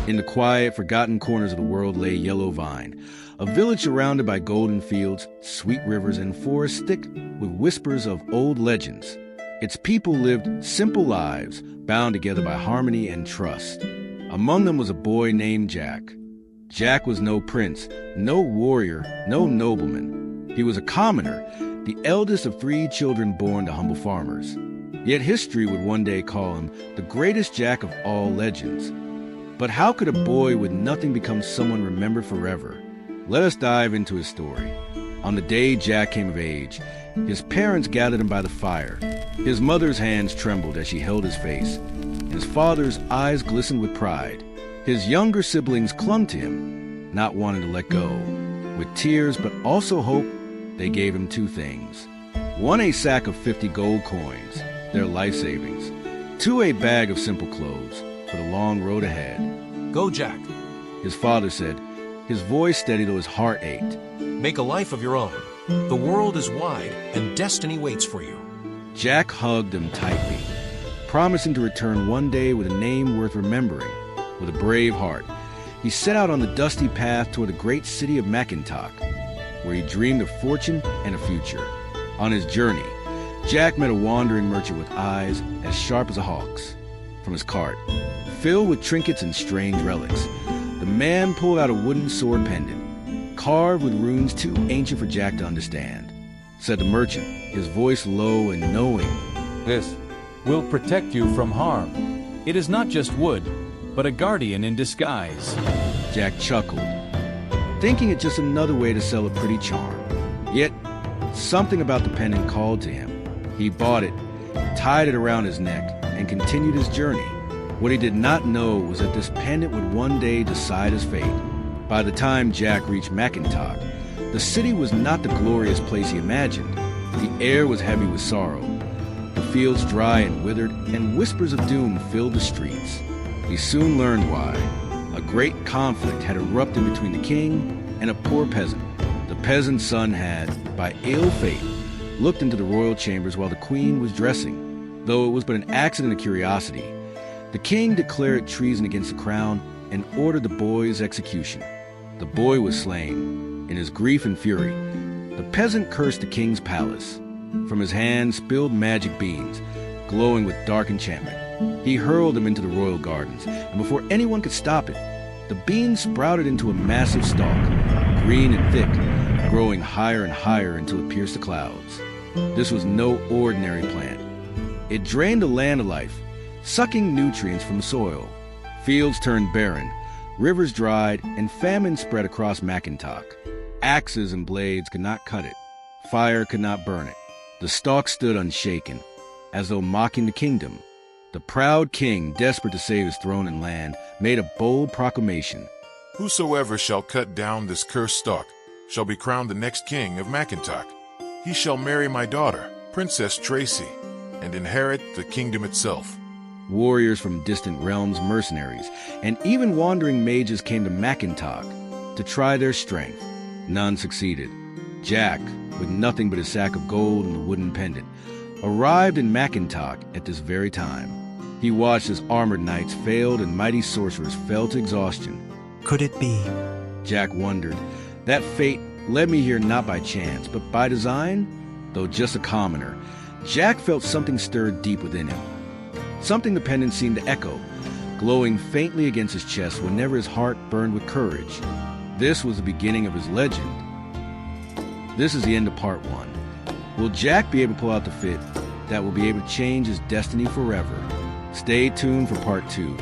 In the quiet, forgotten corners of the world lay Yellow Vine, a village surrounded by golden fields, sweet rivers, and forests thick with whispers of old legends. Its people lived simple lives, bound together by harmony and trust. Among them was a boy named Jack. Jack was no prince, no warrior, no nobleman. He was a commoner, the eldest of 3 children born to humble farmers. Yet history would one day call him the greatest Jack of all legends. But how could a boy with nothing become someone remembered forever? Let us dive into his story. On the day Jack came of age, his parents gathered him by the fire. His mother's hands trembled as she held his face, and his father's eyes glistened with pride. His younger siblings clung to him, not wanting to let go. With tears but also hope, they gave him 2 things. 1, a sack of 50 gold coins, their life savings. 2, a bag of simple clothes for the long road ahead. Go, Jack. His father said, his voice steady though his heart ached. Make a life of your own. The world is wide, and destiny waits for you. Jack hugged him tightly, promising to return one day with a name worth remembering. With a brave heart, he set out on the dusty path toward the great city of Macintock, where he dreamed of fortune and a future. On his journey, Jack met a wandering merchant with eyes as sharp as a hawk's. From his cart, filled with trinkets and strange relics, the man pulled out a wooden sword pendant, carved with runes too ancient for Jack to understand. Said the merchant, his voice low and knowing, "This will protect you from harm. It is not just wood, but a guardian in disguise." Jack chuckled, thinking it just another way to sell a pretty charm. Yet, something about the pendant called to him. He bought it, tied it around his neck, and continued his journey. What he did not know was that this pendant would one day decide his fate. By the time Jack reached Macintock, the city was not the glorious place he imagined. The air was heavy with sorrow, the fields dry and withered, and whispers of doom filled the streets. He soon learned why. A great conflict had erupted between the king and a poor peasant. The peasant's son had, by ill fate, looked into the royal chambers while the queen was dressing. Though it was but an accident of curiosity, the king declared treason against the crown and ordered the boy's execution. The boy was slain. In his grief and fury, the peasant cursed the king's palace. From his hand spilled magic beans, glowing with dark enchantment. He hurled them into the royal gardens, and before anyone could stop it, the beans sprouted into a massive stalk, green and thick, growing higher and higher until it pierced the clouds. This was no ordinary plant. It drained the land of life, sucking nutrients from the soil. Fields turned barren, rivers dried, and famine spread across Macintock. Axes and blades could not cut it. Fire could not burn it. The stalk stood unshaken, as though mocking the kingdom. The proud king, desperate to save his throne and land, made a bold proclamation. "Whosoever shall cut down this cursed stalk shall be crowned the next king of Macintock. He shall marry my daughter, Princess Tracy, and inherit the kingdom itself." Warriors from distant realms, mercenaries, and even wandering mages came to Macintock to try their strength. None succeeded. Jack, with nothing but his sack of gold and the wooden pendant, arrived in Macintock at this very time. He watched as armored knights failed and mighty sorcerers fell to exhaustion. Could it be? Jack wondered. That fate led me here not by chance, but by design? Though just a commoner, Jack felt something stirred deep within him. Something the pendant seemed to echo, glowing faintly against his chest whenever his heart burned with courage. This was the beginning of his legend. This is the end of part 1. Will Jack be able to pull out the fit that will be able to change his destiny forever? Stay tuned for part 2.